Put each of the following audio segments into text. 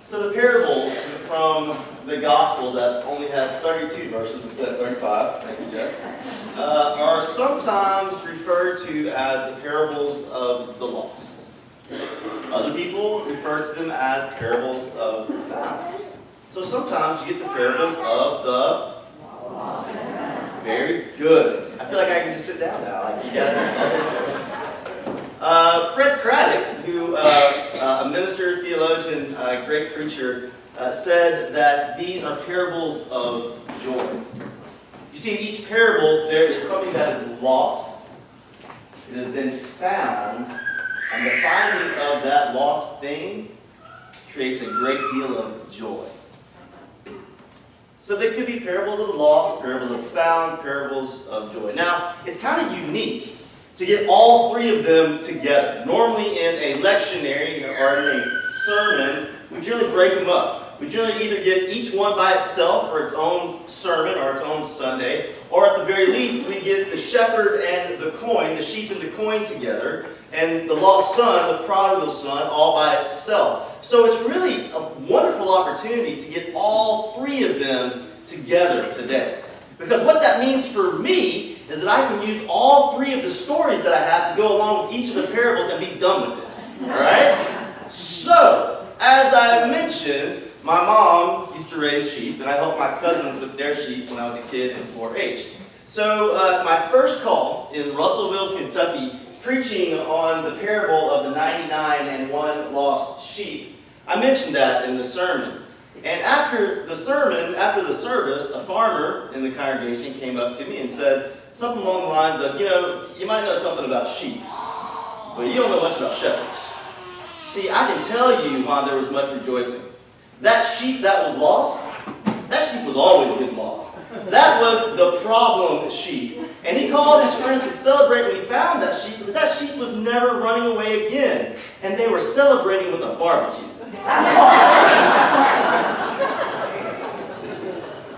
So the parables from the gospel that only has 32 verses instead of 35, thank you, Jeff, are sometimes referred to as the parables of the lost. Other people refer to them as parables of the found. So sometimes you get the parables of the lost. Very good. I feel like I can just sit down now. Like you got it. Fred Craddock, who a minister, theologian, great preacher, said that these are parables of joy. You see, in each parable, there is something that is lost. It is then found, and the finding of that lost thing creates a great deal of joy. So they could be parables of the lost, parables of the found, parables of joy. Now, it's kind of unique to get all three of them together. Normally in a lectionary or in a sermon, we generally break them up. We generally either get each one by itself for its own sermon or its own Sunday, or at the very least we get the shepherd and the coin, the sheep and the coin together, and the lost son, the prodigal son, all by itself. So it's really a wonderful opportunity to get all three of them together today. Because what that means for me is that I can use all three of the stories that I have to go along with each of the parables and be done with it. Alright? So, as I mentioned, my mom used to raise sheep, and I helped my cousins with their sheep when I was a kid in 4-H. So, my first call in Russellville, Kentucky, preaching on the parable of the 99 and 1 lost sheep, I mentioned that in the sermon. And after the sermon, after the service, a farmer in the congregation came up to me and said something along the lines of, you might know something about sheep, but you don't know much about shepherds. See, I can tell you why there was much rejoicing. That sheep that was lost, that sheep was always getting lost. That was the problem sheep. And he called his friends to celebrate when he found that sheep, because that sheep was never running away again. And they were celebrating with a barbecue.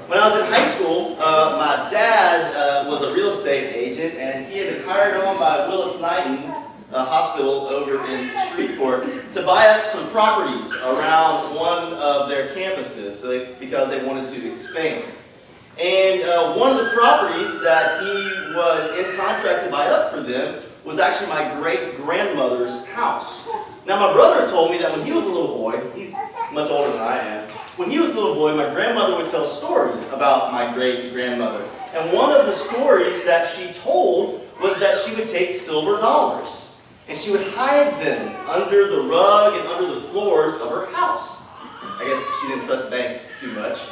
When I was in high school, my dad was a real estate agent, and he had been hired on by Willis-Knighton Hospital over in Shreveport to buy up some properties around one of their campuses because they wanted to expand. And one of the properties that he was in contract to buy up for them was actually my great-grandmother's house. Now, my brother told me that when he was a little boy, he's much older than I am, when he was a little boy, my grandmother would tell stories about my great-grandmother. And one of the stories that she told was that she would take silver dollars, and she would hide them under the rug and under the floors of her house. I guess she didn't trust banks too much.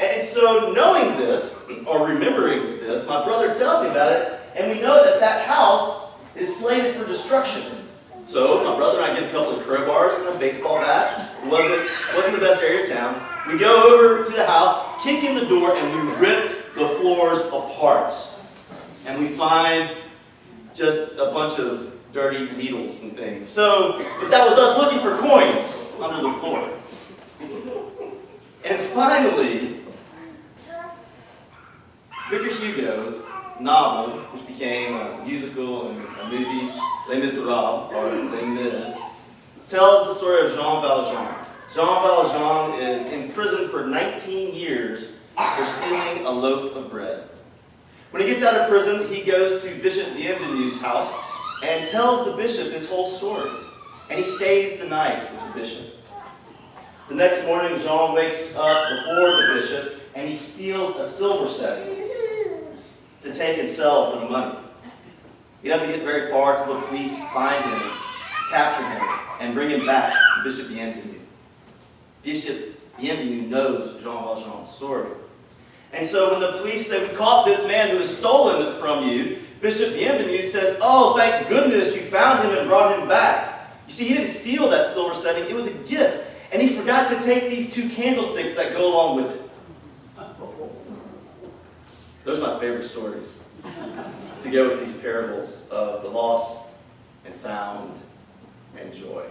And so knowing this, or remembering this, my brother tells me about it, and we know that that house is slated for destruction. So my brother and I get a couple of crowbars and a baseball bat. It wasn't the best area of town. We go over to the house, kick in the door, and we rip the floors apart. And we find just a bunch of dirty needles and things. So, but that was us looking for coins under the floor. And finally, Victor Hugo's novel, which became a musical and a movie, Les Miserables, or Les Mis, tells the story of Jean Valjean. Jean Valjean is in prison for 19 years for stealing a loaf of bread. When he gets out of prison, he goes to Bishop Bienvenu's house and tells the bishop his whole story. And he stays the night with the bishop. The next morning, Jean wakes up before the bishop and he steals a silver setting to take and sell for the money. He doesn't get very far until the police find him, capture him, and bring him back to Bishop Bienvenu. Bishop Bienvenu knows Jean Valjean's story. And so when the police say, "We caught this man who has stolen it from you," Bishop Bienvenu says, "Oh, thank goodness you found him and brought him back." You see, he didn't steal that silver setting. It was a gift. And he forgot to take these 2 candlesticks that go along with it. Those are my favorite stories to go with these parables of the lost and found and joy.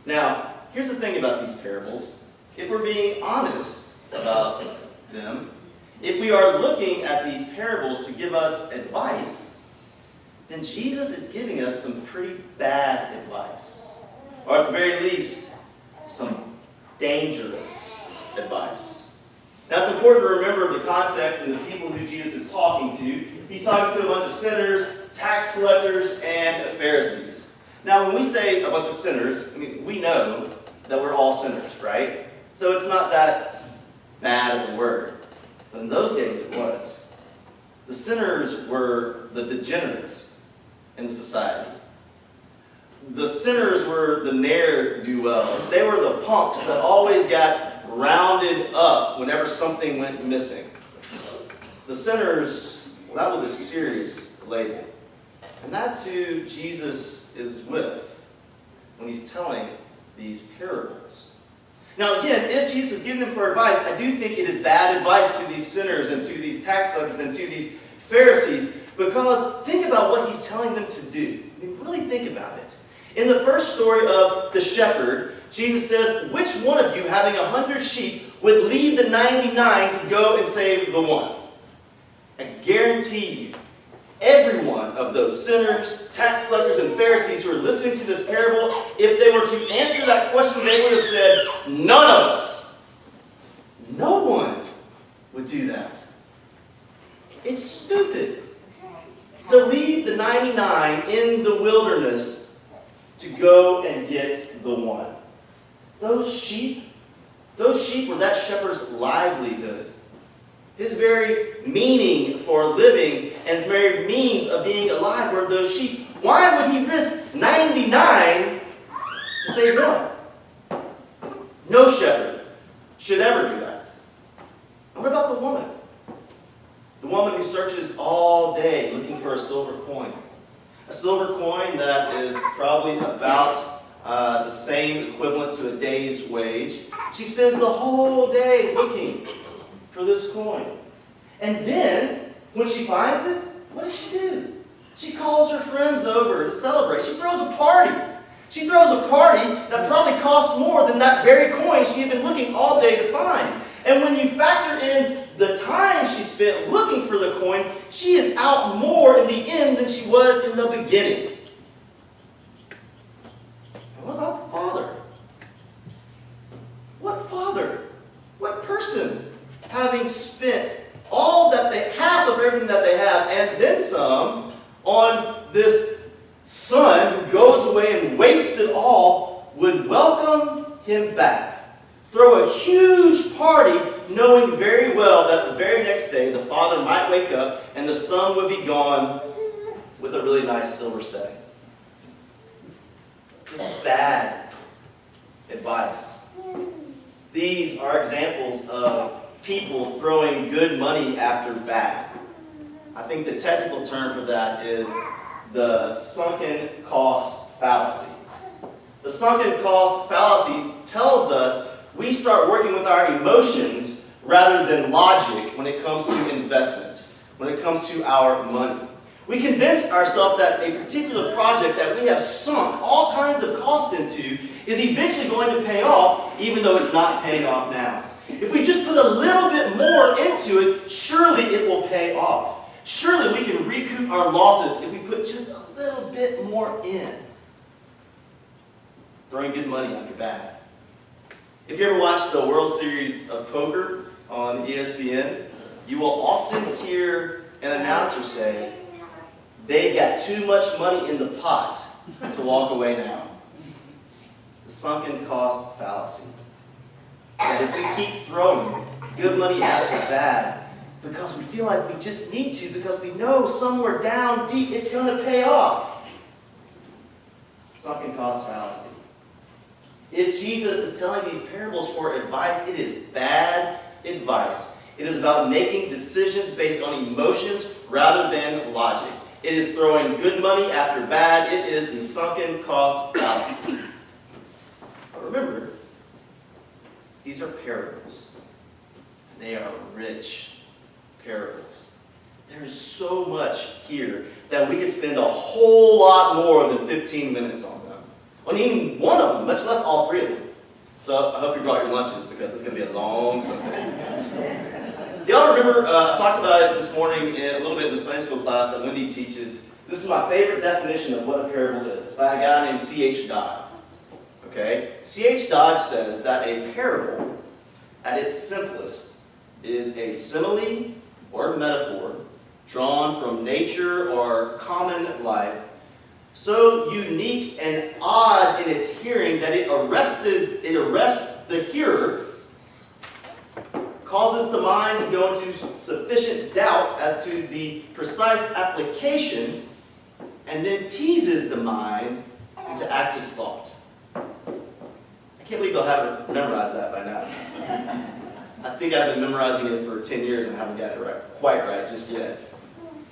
Now, here's the thing about these parables. If we're being honest about them, if we are looking at these parables to give us advice, then Jesus is giving us some pretty bad advice. Or at the very least, some dangerous advice. Now it's important to remember the context and the people who Jesus is talking to. He's talking to a bunch of sinners, tax collectors, and Pharisees. Now when we say a bunch of sinners, we know that we're all sinners, right? So it's not that bad of a word. But in those days it was. The sinners were the degenerates in the society. The sinners were the ne'er-do-wells. They were the punks that always got rounded up whenever something went missing. The sinners, well, that was a serious label. And that's who Jesus is with when he's telling these parables. Now again, if Jesus is giving them for advice, I do think it is bad advice to these sinners and to these tax collectors and to these Pharisees, because think about what he's telling them to do. Really think about it. In the first story of the shepherd, Jesus says, which one of you, having 100 sheep, would leave the 99 to go and save the one? I guarantee you, every one of those sinners, tax collectors, and Pharisees who are listening to this parable, if they were to answer that question, they would have said, none of us. No one would do that. It's stupid to leave the 99 in the wilderness to go and get the one. Those sheep were that shepherd's livelihood. His very meaning for living and very means of being alive were those sheep. Why would he risk 99 to save one? No shepherd should ever do that. And what about the woman? The woman who searches all day looking for a silver coin. A silver coin that is probably about the same equivalent to a day's wage. She spends the whole day looking for this coin. And then, when she finds it, what does she do? She calls her friends over to celebrate. She throws a party. She throws a party that probably cost more than that very coin she had been looking all day to find. And when you factor in the time she spent looking for the coin, she is out more in the end than she was in the beginning. And what about the father? What father? What person, having spent all that they half of everything that they have, and then some, on this son who goes away and wastes it all, would welcome him back? Throw a huge party knowing very well that the very next day the father might wake up and the son would be gone with a really nice silver setting. This is bad advice. These are examples of people throwing good money after bad. I think the technical term for that is the sunken cost fallacy. The sunken cost fallacy tells us we start working with our emotions rather than logic when it comes to investment, when it comes to our money. We convince ourselves that a particular project that we have sunk all kinds of cost into is eventually going to pay off, even though it's not paying off now. If we just put a little bit more into it, surely it will pay off. Surely we can recoup our losses if we put just a little bit more in. Throwing good money after bad. If you ever watch the World Series of Poker on ESPN, you will often hear an announcer say, they've got too much money in the pot to walk away now. The sunken cost fallacy. That if we keep throwing good money after bad, because we feel like we just need to, because we know somewhere down deep it's going to pay off. Sunken cost fallacy. If Jesus is telling these parables for advice, it is bad advice. It is about making decisions based on emotions rather than logic. It is throwing good money after bad. It is the sunken cost fallacy. But remember, these are parables. They are rich parables. There is so much here that we could spend a whole lot more than 15 minutes on them. On even one of them, much less all three of them. So I hope you brought your lunches because it's going to be a long Sunday. Do y'all remember, I talked about it this morning a little bit in the Sunday school class that Wendy teaches. This is my favorite definition of what a parable is. It's by a guy named C.H. Dodd. Okay? C.H. Dodge says that a parable, at its simplest, is a simile or metaphor drawn from nature or common life, so unique and odd in its hearing that it arrests the hearer, causes the mind to go into sufficient doubt as to the precise application, and then teases the mind into active thought. I can't believe I haven't memorized that by now. I think I've been memorizing it for 10 years and haven't got it quite right just yet.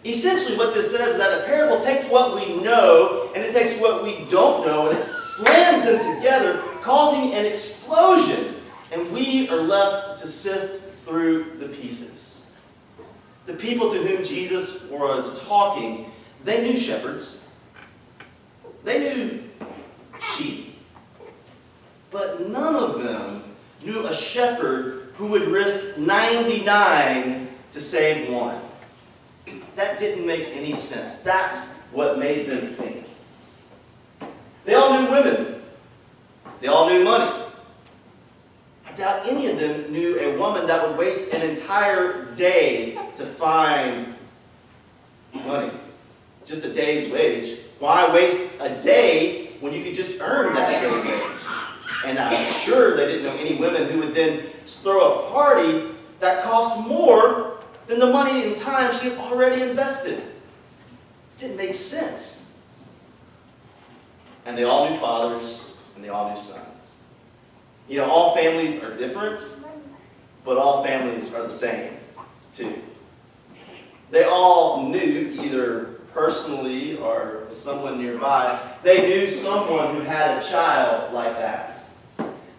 Essentially what this says is that a parable takes what we know and it takes what we don't know and it slams them together, causing an explosion, and we are left to sift through the pieces. The people to whom Jesus was talking, they knew shepherds. They knew sheep. But none of them knew a shepherd who would risk 99 to save one. That didn't make any sense. That's what made them think. They all knew women. They all knew money. I doubt any of them knew a woman that would waste an entire day to find money. Just a day's wage. Why waste a day when you could just earn that day's wage? And I'm sure they didn't know any women who would then throw a party that cost more than the money and time she had already invested. It didn't make sense. And they all knew fathers, and they all knew sons. You know, all families are different, but all families are the same, too. They all knew, either personally or someone nearby, they knew someone who had a child like that.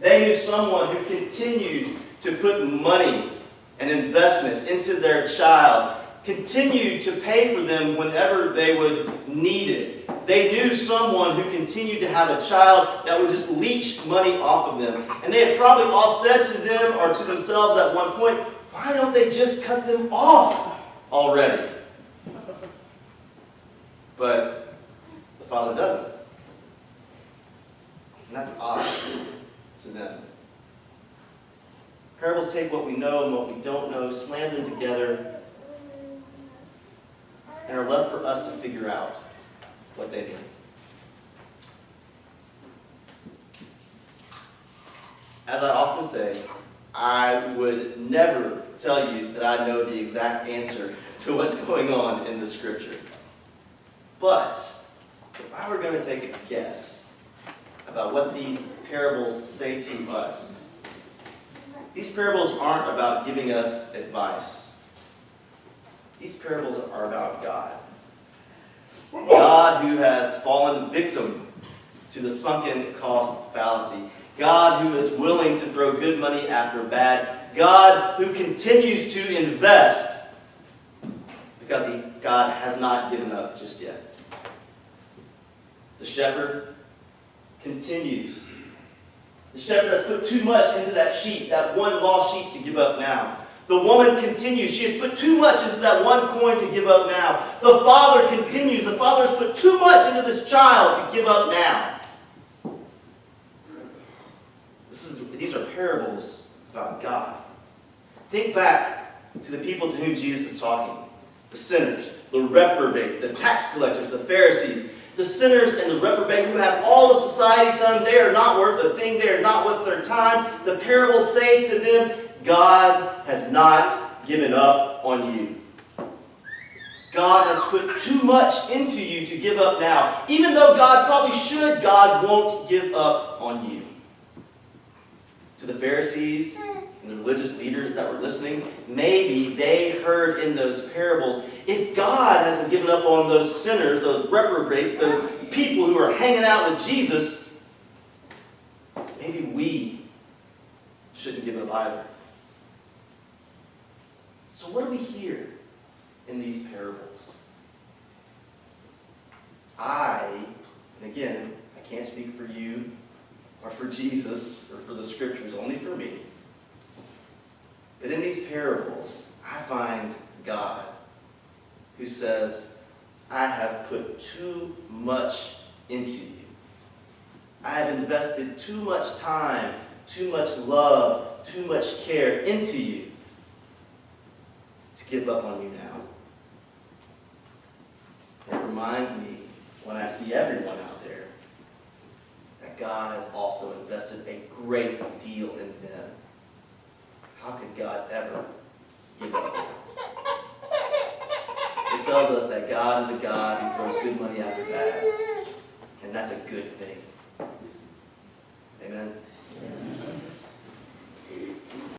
They knew someone who continued to put money and investments into their child, continued to pay for them whenever they would need it. They knew someone who continued to have a child that would just leech money off of them. And they had probably all said to them or to themselves at one point, why don't they just cut them off already? But the Father doesn't. And that's odd to them. Parables take what we know and what we don't know, slam them together, and are left for us to figure out what they mean. As I often say, I would never tell you that I know the exact answer to what's going on in the Scripture. But if I were going to take a guess about what these parables say to us, these parables aren't about giving us advice. These parables are about God. God who has fallen victim to the sunken cost fallacy. God who is willing to throw good money after bad. God who continues to invest because God has not given up just yet. The shepherd continues. The shepherd has put too much into that sheep, that one lost sheep, to give up now. The woman continues. She has put too much into that one coin to give up now. The father continues. The father has put too much into this child to give up now. These are parables about God. Think back to the people to whom Jesus is talking. The sinners, the reprobate, the tax collectors, the Pharisees. The sinners and the reprobate who have all of society to them, they are not worth a thing. They are not worth their time. The parables say to them, God has not given up on you. God has put too much into you to give up now. Even though God probably should, God won't give up on you. To the Pharisees and the religious leaders that were listening, maybe they heard in those parables, if God hasn't given up on those sinners, those reprobate, those people who are hanging out with Jesus, maybe we shouldn't give up either. So what do we hear in these parables? And again, I can't speak for you or for Jesus or for the Scriptures, only for me. But in these parables, I find God who says, I have put too much into you. I have invested too much time, too much love, too much care into you to give up on you now. It reminds me, when I see everyone out there, that God has also invested a great deal in them. How could God ever give up? It tells us that God is a God who throws good money after bad, and that's a good thing. Amen?